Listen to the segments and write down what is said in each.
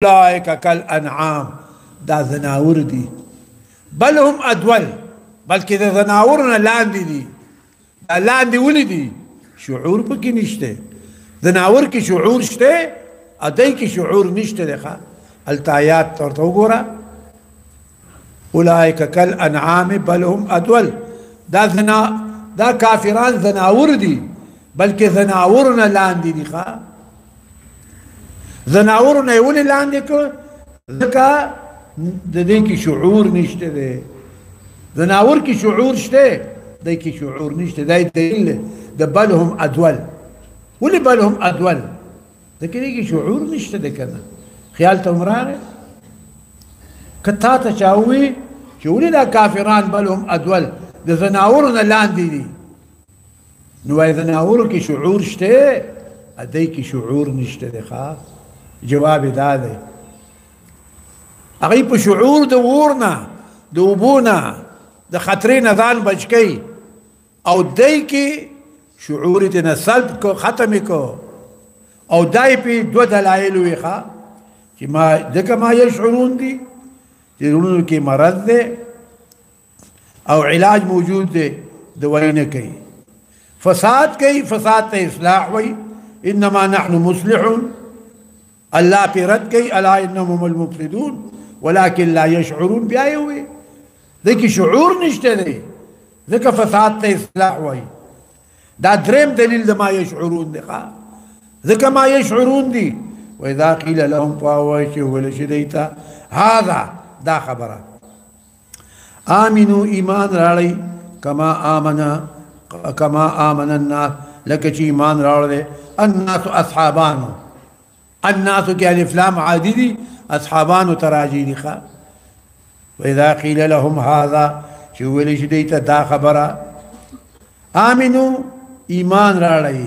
اولئک کالانعام دا زناور دي بل هم ادول بلکې د زناورونه لاندې دي. دا لاندې ولې دي؟ شعور پکې نشته. زناور کې شعور شته، ادای کې شعور نشته. ده التایات ورته وګوره. اولئک کالانعام بل هم ادول. دا کافران زناور دي بلکې زناورونه لاندې دي. زناورونه یې ولې لاندې کړ؟ ځکه د دې کې شعور نشته دی. زناور کې شعور شته، دی کې شعور نشته. دا دلیل د بل هم ادول. ولې بل هم ادول؟ ځکه دې کې شعور نشته دی. کنه خیال ته راغی که تا ته چا ووایي چې ولې دا کافران بل هم ادول د زناورونه لاندې دي، نو وایي زناورو کې شعور شته، دی کې شعور نشته دی. جواب دا دی هغوی په شعور د اور نه، د اوبو نه، د خطرې نه ځان بچ کوي، او دی کې شعور یې ترنه سلب کو، ختم یې کو. او دا یې پې دوه دلایل وي چې ځکه ما یشعرون دي چې زړونو کې مرض دی او علاج موجود دی، دوایي نه کوي. فساد کوي، فساد ته اصلاح وایي. انما نحن مصلحون. الله پې رد کوي الا انهم هم المفسدون ولكن لا يشعرون. بیا یې وایي دی کې شعور نشته دی، ځکه فساد ته اصلاح وایي. دا دریم دلیل د ما یشعرون دی. ځکه ما یشعرون دي. واذا قیل لهم فاوایي چې وویل شي دی ته هذا دا خبره آمنو ایمان راړئ کما آمن الناس لکه چې ایمان راوړی الناس اصحابانو. الناس کې الف لام عادي دي، اصحابانو تراجي دي. واذا قيل لهم هذا چې ویل شي دی ته دا خبره آمنو ایمان راړئ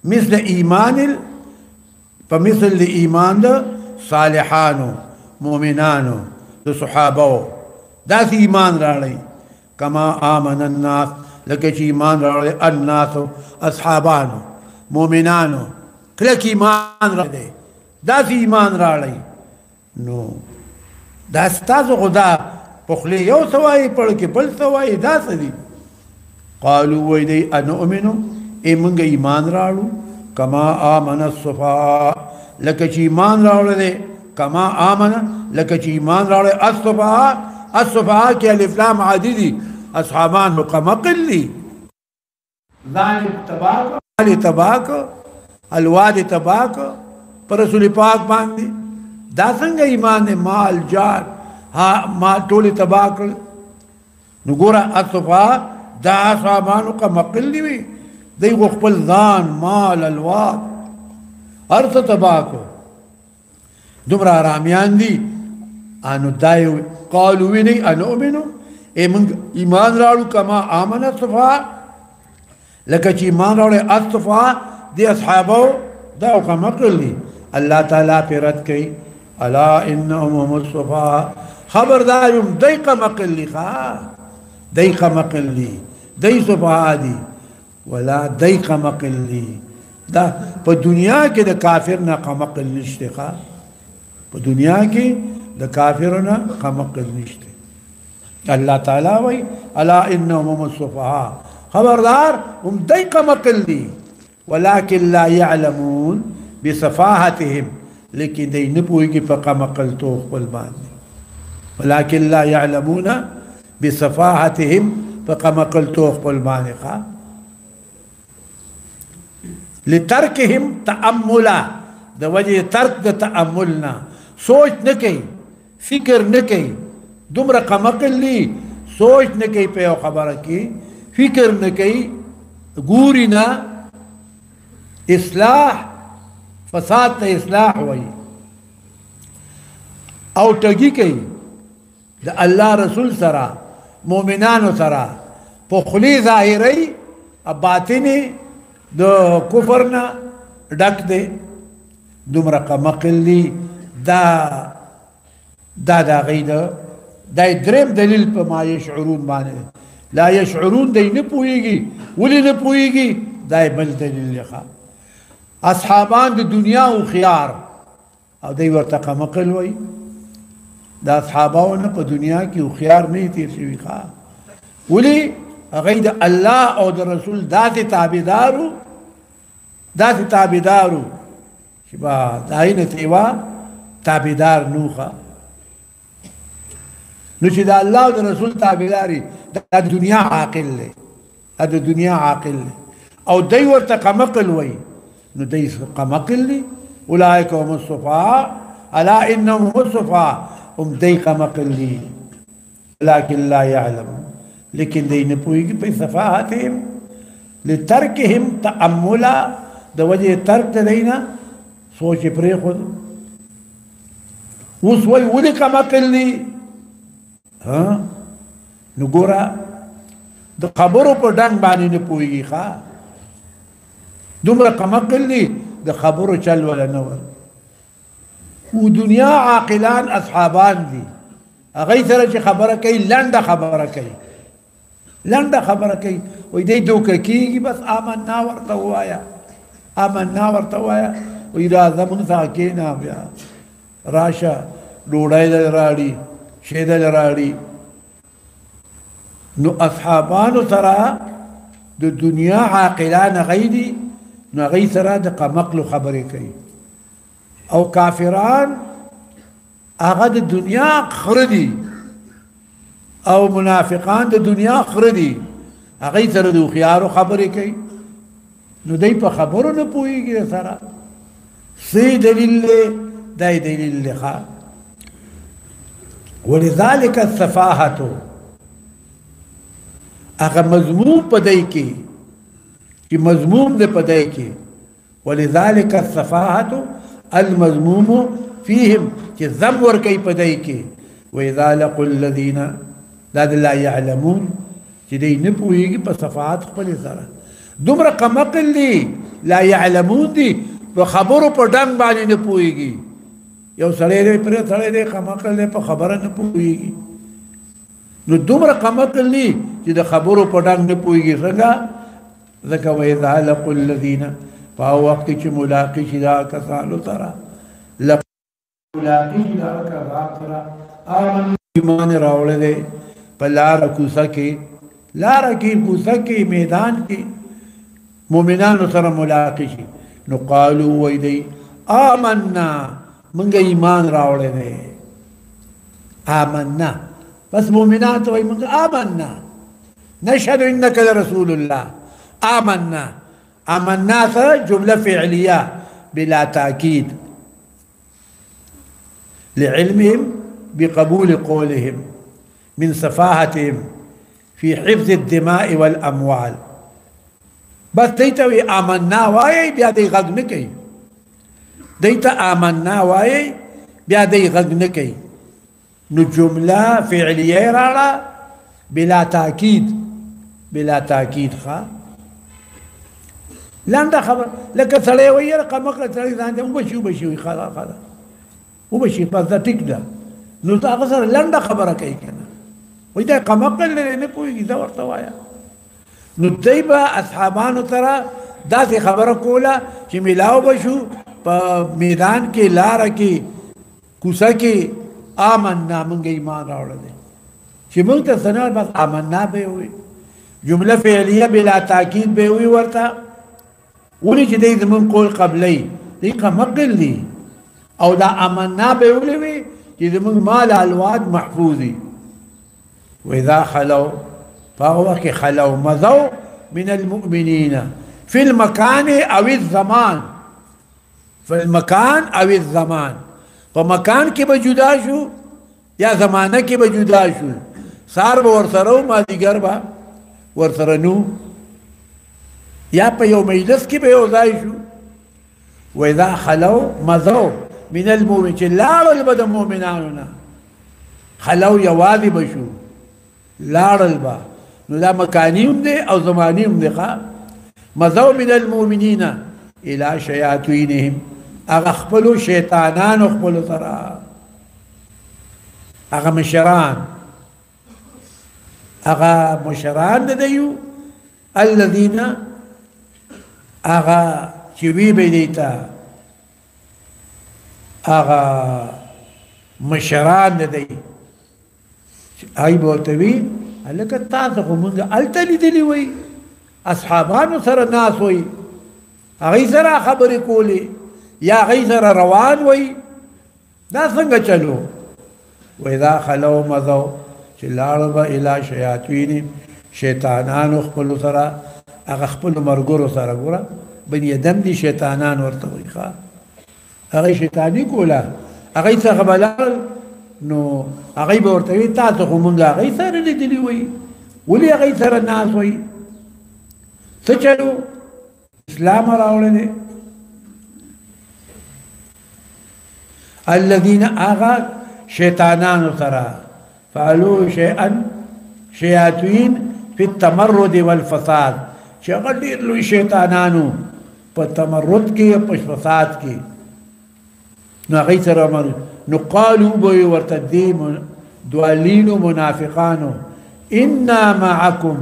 مثل ایمان په مثل د ایمان د صالحانو مؤمنانو د صحابو داسې ایمان راړئ. کما آمن الناس لکه چې ایمان راړئ الناس اصحابانو مؤمنانو کلک ایمان راړئ، داسې ایمان راړئ. نو دا ستاسو خدا په خولې یو څه وایي، پړ کې بل څه وایي، داسې دي. قالو وایي دی انؤمنو ای موږ ایمان راړو کما آمن الصفا لکه چې ایمان راوړی دی. کما آمن لکه چې ایمان راوړی الصفا. الصفا کې الف لام عادي دي، اصحابان مقمقل دي. ځان تباک الواد تباک پر رسول پاک باندې. دا څنګه ایمان دی؟ مال جان ما ټولې تباہ کړل. نو ګوره الصفا دا اصحابانو مقمقل دي. دی خپل ځان مال الواد هر څه تباہ کړو، دومره آرامیان دي. انو دای قالو ویني انؤمنو ای موږ ایمان راړو کما آمن الصفا لکه چې ایمان راوړی الصفا دی اصحابو دا مقمقل دي. الله تعالی پې رد کوي الا انهم هم الصفا. خبردار یم دی قمقل دي. دی قمقل دي، دی صفا دي، ولا دی قمقل دي. دا په دنیا کې د کافر نه قمقل نشته. په دنیا کې د کافر نه قمقل نشته. الله تعالی وایي الا انهم هم الصفا. خبردار هم دی قمقل دي ولكن لا يعلمون بصفاحتهم. لیکن دی نه پوهېږي په قمقلتو خپل باندې. ولكن لا يعلمون بصفاحتهم په قمقلتو خپل باندې. لترکهم تأملا د وجه ترک د تأملنا سوچ نه کوي، فکر نه کوي. دومره قمقل دي سوچ نه کوي په یو خبره کې، فکر نه کوي، ګوري نه. اصلاح فساد ته اصلاح وایي. او ټګي کوي د الله رسول سره مؤمنانو سره په خولې ظاهري باطني د کفر نه ډک دی. دومره قمقل دي. دا هغوی دا دریم دلیل په ما یشعرون باندې. لا یشعرون دی نه پوهېږي. ولې نه پوهېږي؟ دا بل دلیل دی. اصحابان د دنیا او خيار او دی ورته قمقل وای دا اصحابونه په دنیا کې خيار نه تیر شوي ښا ولي هغه د الله او د رسول داسې تابعدارو چې با داینه تیوا تابعدار نوخه نو چې د الله او د رسول تابعداري د دنیا عاقل له د دنیا عاقل له او دی ورته قمقل وای نو دی قمقل لی اولئک هم الصفاء الا انهم هم الصفاء هم دی قمقل لی لكن لا يعلم لیکن دی نه پوهیږي په صفاحتهم لترکهم تأملا د وجه ترک دینا سوچ پرې خود اوس وای ولي قمقل لی ها نو ګورا د خبرو په ډنګ باندې نه پوهیږي ښا دومره قمقل لی د خبرو چل ولا نور و دنیا عاقلان اصحابان دي هغه سره چې خبره کوي لنډه خبره کوي وای دی دوکه کیږي بس آمنا ورته وایا وای را زمون ساکینا بیا راشه ډوډۍ دل راړي شه دل راړي نو اصحابانو سره د دنیا عاقلان غیدي نو غي سره د قمقل خبرې کوي او کافران هغه د دنیا خردي او منافقان د دنیا خردي هغه سره د خيارو خبرې کوي نو دای په خبرو نه پويږي سره سي دلیل دای دلیل لخوا ولذلك السفاهه هغه مضمون پدای کې چې مضمون دې پدای کې ولذلك السفاهه المذموم فيهم چې ذم ور کوي پدای کې واذا لقوا الذين لا يعلمون چې دې نه پوهیږي په صفات خپل سره دومره قمقل دي لا يعلمون دي په خبرو په ډنګ باندې نه پوهیږي یو سړی پر سړی دې قمقل په خبره نه پوهیږي نو دومره قمقل دي چې د خبرو په ډنګ نه پوهیږي څنګه ذکر واذا لقوا الذين فهو وقت چې ملاقات شدا کسانو سره ملاقات شدا کسانو سره امن ایمان راوړل دي په لار کوڅه کې میدان کې مؤمنانو سره ملاقات شي نو قالوا ويدي آمنا منګ ایمان راوړل دي آمنا بس مؤمنان ته وي منګ آمنا نشهد انك رسول الله آمنا جملة فعلية بلا تأكيد لعلمهم بقبول قولهم من سفاهتهم في حفظ الدماء والأموال بس ديتا آمنا وايي بیا دی غږ نه کوي ديتا آمنا وايي بیا دی غږ نه کوي نو جملة فعلية راړه بلا تأكيد ښا لاندا خبر لکه سړی وایي قمقله سړی ځان ته وبشي خلا وبشي پس دا ټیک ده نو هغه سره لاندا خبره کوي کنه وای دا قمقله نه کوي دا ورته وایا نو دایبه اصحابانو ترا داسې خبره کوله چې ملاو بشو په میدان کې لار کې کوڅه کې آمنا موږ ایمان راوړل چې موږ ته سنار بس آمنا به وي جمله فعلیه بلا تاکید به وي ورته ولي چې دې زمون قول قبلي دې قمقل دي او دا آمنا به وي چې زمون مال الواد محفوظي واذا خلوا فهو خلوا مضوا من المؤمنين في المكان او الزمان فمكان کې به جدا شو یا زمانه کې به جدا شو سار به ورسره ما دیګر به ورسره نو یا په یو مجلس کې به یو ځای شو واذا خلوا مضوا من المؤمنين لاړل به د مؤمنانو نه خلوا یوازې به شو لاړل به نو دا مکانی هم دی او زمانی هم دی مضوا من المؤمنين الى شياطينهم اغه خپل شیطانانو خپل سره اغه مشران دیو الذين اغا چې وی به دیتا هغه مشران دی هغوی به ورته وي هلکه تاسو خو مونږ هلته لیدلي وئ اصحابانو سره ناست وئ هغوی سره خبرې کولې یا هغوی سره روان وئ دا څنګه چلو واذا خلو مضوا چې لاړه به الی شیاطینهم شیطانانو خپلو سره هغه خپلو ملګرو سره ګوره بني ادم دي شیطانان ورته وایي ښه هغوی شیطاني کوله هغوی څخه به لاړل نو هغوی به ورته وایي تاسو خو مونږ هغوی سره لیدلي وایي ولې هغوی سره ناست وایي څه چلو اسلام راوړی دی الذين آغا شیطانانو سره فعلوا شيئا شیاطین فی التمرد والفساد چې هغه ډېر لوی شیطانانو په تمرد کې په فساد کې نو هغوی سره نو قالو به یې ورته دې دوالینو منافقانو انا معکم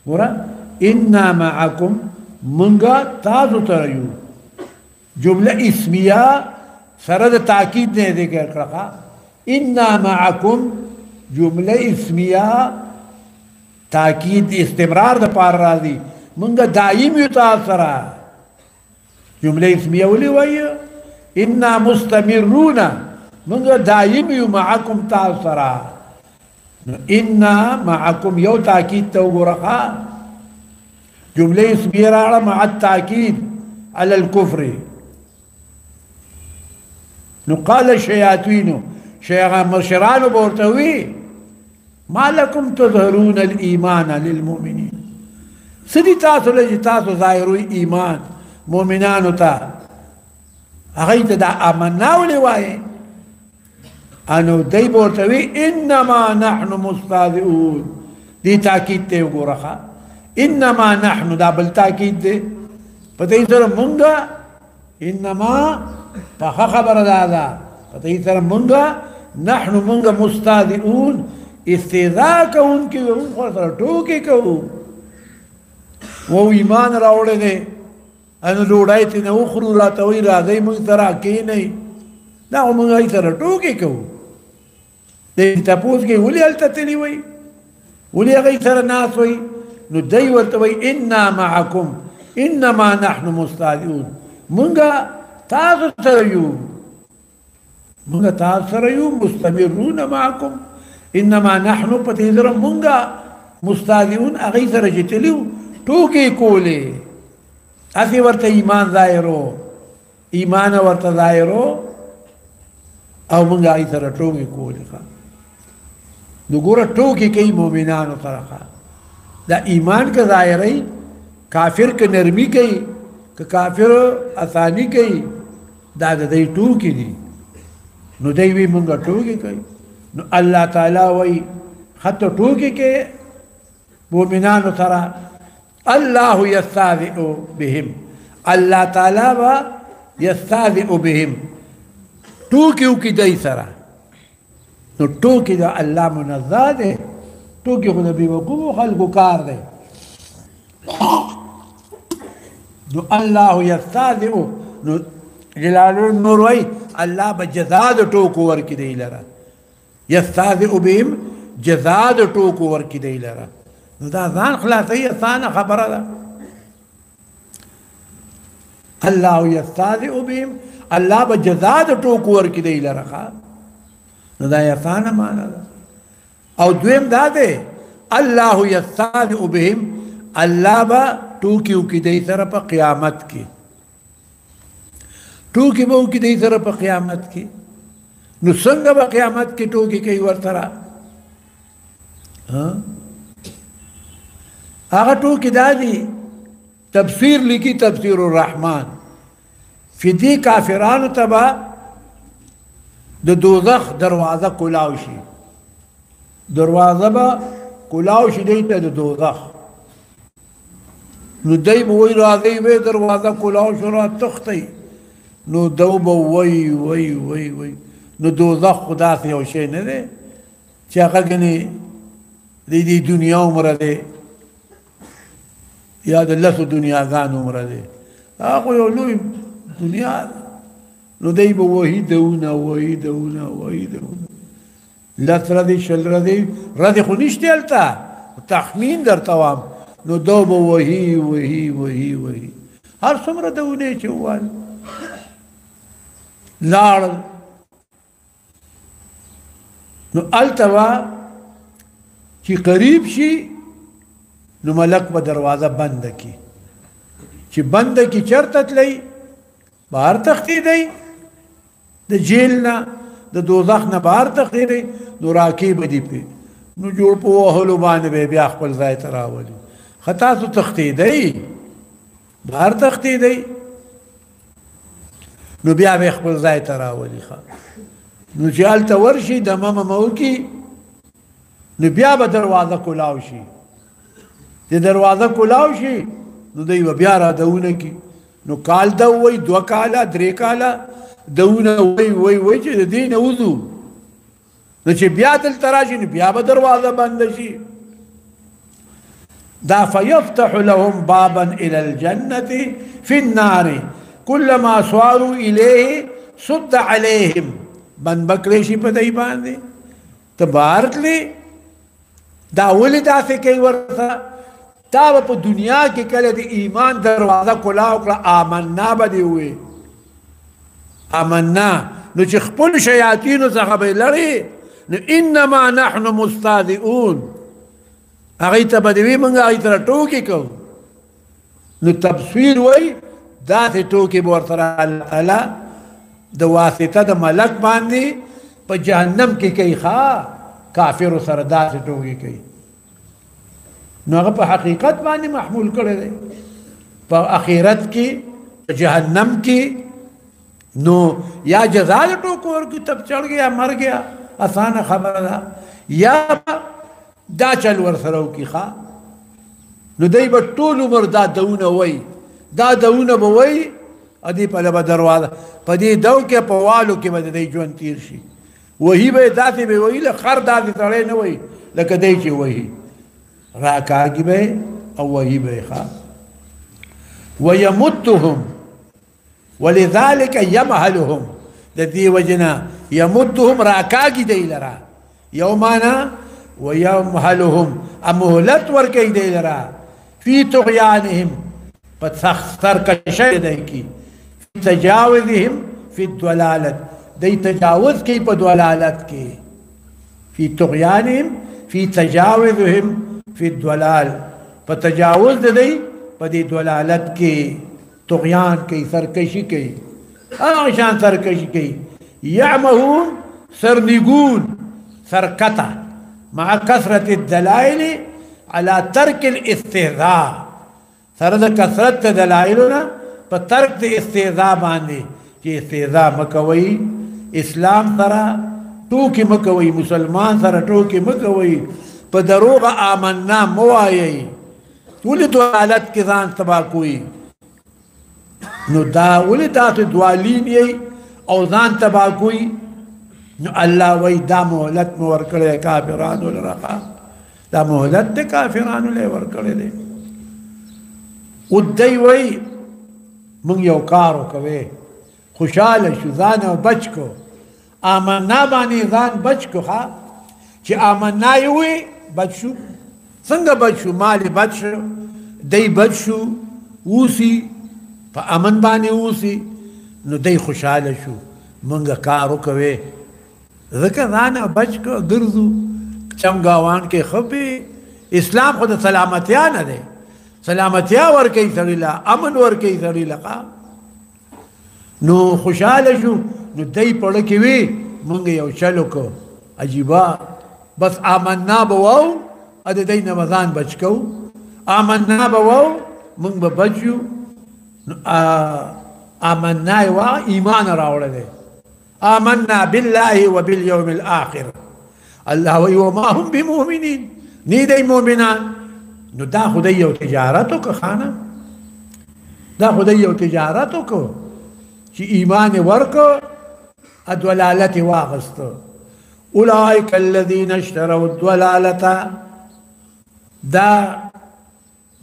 ګوره انا معکم مونږه تاسو سره یو جمله اسمیه سره د تاکید نه ذکر کړه انا معکم جمله اسمیه تاکید استمرار د پار راځي مونږه دائم یو تاسو سره جمله اسمیه ولې وایي انا مستمرون مونږه دائم یو معکم تاسو سره انا معکم یو تاکید ته وګوره جمله اسمیه راړه مع التاکید على الكفر نو قال الشياطين شيخ مشران بورتوي ما لكم تظهرون الايمان للمؤمنين سدي تاسو له تاسو ظاهروي ایمان مؤمنانو ته هغه ته دا آمنا ولي وای انو دای بورتوي انما نحن مستهزئون دي تاکید ته وګورخه انما نحن دا بل تاکید دی پته یې سره مونږه انما په خبره ده پته یې سره مونږه نحن مونږه مستهزئون استهزاء کوونکي وو خو سره ټوکې کوو وو ایمان راوړی دی انو ډوډۍ ته نه وخورو راته وایي راځئ مونږ سره کښېنئ دا خو مونږ هغوی سره ټوکې کوو دی تپوس کوي ولې هلته تللي وئ ولې هغوی سره ناست وئ نو دی ورته وایي انا معکم انما نحن مستهزئون مونږه تاسو سره یو مونږه تاسو سره یو مستمرون معکم انما نحن پته سره مونږه مستهزئون هغوی سره چې تللي وو ټوکې کولې هسې ورته ایمان ظاهرو ایمان ورته ظاهرو او مونږ هغوی سره ټوکې کولې نو ګوره ټوکې کوي مؤمنانو سره دا ایمان که ظاهری کافر که نرمی کوي که کافر اسانی کوي دا د دی ټوکې دي نو دی وی مونږه ټوکې کوي نو الله تعالی وایي حتی ټوکې کې مؤمنانو سره الله یستهزئ بهم الله تعالی به یستهزئ بهم ټوکې وکړي دی سره نو ټوکې د الله منزه دی ټوکې خو د بېوقوفو خلکو کار دی نو الله یستهزئ نو جلال النور وایي الله به جزا د ټوکو ورکړي دی لره یستهزئ بهم جزا د ټوکو ورکړي دی لره نو دا ځان خلاصوي اسانه خبره ده الله یستهزئ بهم الله به جزا د ټوکو ورکړي دی لره نو دا اسانه معنا ده او دویم دا دی الله یستهزئ بهم الله به ټوکې وکړي دی سره په قیامت کې ټوکې به وکړي دی سره په قیامت کې نو څنګه به قیامت کې ټوکې کوي ورسره هغه ټوکې دا دي تفسیر لیکي تفسیر الرحمن فی دې کافرانو ته به د دوزخ دروازه کلاو شي دروازه به کلاو شي دی ته د دوزخ نو دی به وایي راځئ وی دروازه کلاو شو را تښتئ نو دو به وایي وایي وایي وایي نو دوزخ خو داسې یو شی نه دی چې هغه ګنې د دې دنیا عمره دی یا د لسو دنیاګانو عمره دی هغه خو یو لوی دنیا ده نو دی به وهي دونه وهي دونه وهي دونه لس ردی شل ردی خو نشته هلته تخمین درته وایم نو دو به وهي وهي وهي وهي هر څومره دونه چې ووایي لاړل نو هلته به چې قریب شي نو ملک به دروازه بنده کړي چې بنده کړي چېرته تلئ بهر تښتېدئ د جیل نه د دوزخ نه بهر تښتېدئ نو راکې به دي پرې نو جوړ په وهلو باندې به بیا خپل ځای ته راولي ښه تاسو تښتېدئ بهر تښتېدئ نو بیا به خپل ځای ته راولي نو چې هلته ورشي دمه ممه وکړي نو بیا به دروازه کلاو شي چې دروازه کلاو شي نو دوی به بیا رادونه کړي نو کال ده ووایي 2 کاله 3 کاله دونه وایي چې د دې نه وځو نو چې بیا دلته راشي نو بیا به دروازه بنده شي دا فيفتح لهم بابا الى الجنه في النار كلما صاروا اليه صد عليهم بند بکړی شي په دای باندې ته بهر تلې دا ولې داسې کوي ورته تا به په دنیا کې کله د ایمان دروازه کلاو کړه آمنا به دې ووایي آمنا نو چې خپل شیاطینو څخه به یې لرې نو انما نحن مستهزئون هغوی ته به دې وي موږ هغوی سره ټوکې کوو نو تبصیر وایي داسې ټوکې به ورسره الله تعالی د واسطه د ملک باندې په جهنم کې کوي کافرو سره داسې ټوکې کوي نو هغه په حقیقت باندې محمول کړی دی په آخرت کې په جهنم کې نو یا جزا د ټوکو ورکړي تب چڑھ گیا مر گیا اسانه خبره ده یا دا چل ورسره وکړي نو دی به ټول عمر دا دونه وایي دا دونه به وایي ادي په لبه دروازه په دې دو کې په والو کې به دی ژوند تیر شي وهي به داسې به وایي له خر داسې سړی نه وایي لکه دی چې وایي راکاږي به او وهي به ويمدهم ولذلك يمهلهم د دې وجنه يمدهم راکاږي دی لرا یومانا ويمهلهم امهلت ورکي دی لرا في طغيانهم فتخسر كشي ديكي في تجاوزهم في الضلالة دي تجاوز كي بدولالت كي في طغيانهم في تجاوزهم في الضلال فتجاوز دي بدي دلالت كي طغيان كي سركشي كي عشان سركشي كي يعمهون سرنقون سركتا مع كثرة الدلائل على ترك الاستهزاء سره د کثرت دلایلونه په ترک د استهزاء باندې چې استهزاء مکوي اسلام سره ټوکې مکوي مسلمان سره ټوکې مکوي په دروغ آمنا موایي ولې دلالت کې ځان تباه کوي نو دا ولې تاسو دوالین یې او ځان تباه کوي نو الله وایي دا مهلت مو ورکړی کافرانو لره دا مهلت د کافرانو له ورکړی دی ودی وی من یو کارو کوي خوشاله شو ځان او بچ کو آمنا باندې ځان بچ کو چې آمنا یې وي بچ شو څنګه بچ شو مال بچ شو دی بچ شو اوسي په امن باندې اوسي نو دی خوشاله شو منګه کارو کوي ځکه ځان او بچ کو ګرځو چمګاوان کې خبي اسلام خو د سلامتیا نه دی سلامتیا ورکی سړی له امن ورکی سړی له نو خوشاله شو نو دی پړه کې وي مونږ یو چلو کو عجیبا بس آمنا به واو ا د دې نه ځان بچ کو آمنا به واو مونږ به بچو آمنا وا ایمان راوړل دي آمنا بالله وباليوم الاخر الله وما هم بمؤمنين ني دي مؤمنان نو دا خدای یو تجارتو که خانه دا خدای یو تجارتو که چې ایمان ورکو الدلالت واغستو اولئک الذین اشتروا الضلالة دا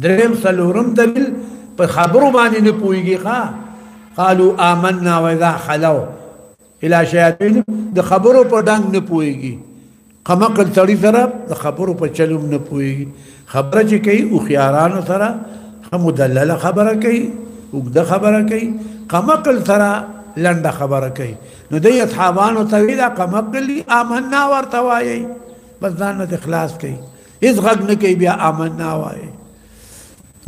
دریم سلورم دلیل په خبرو باندې نه پوهیږي قالوا آمنا واذا خلوا الى شیاطین د خبرو په ډنګ نه پوهیږي قمقل سړي سره د خبرو په چلوم نه پوهیږي خبره چې کوي هوښیارانو سره مدلله خبره کوي اوږده خبره کوي قمقل سره لنډه خبره کوي نو دی اصحابانو ته ویل قمقل آمنا ورته وایي بس ځان نه اخلاص کوي هیڅ غږ نه کوي بیا آمنا وایي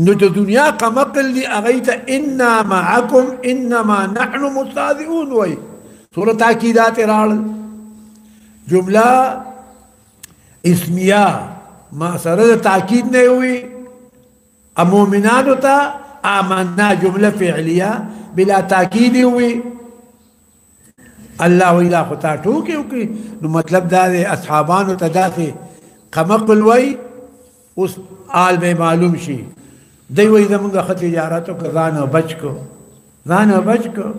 نو د دنیا قمقل دی هغوی ته انا معکم انما نحن مستهزئون وایي سوره تاکیدات راړل جمله اسمیه ما سره د تاکید نه وي مومنانو ته آمنا جمله فعلیه بلا تاکید وي الله ویلا خو تا ټوکې وکړي نو مطلب دا دی اصحابانو ته داسې قمقل وایي اوس آل به معلوم شي دی وایي زمونږ ښه تجارت وکړه ځان بچ کو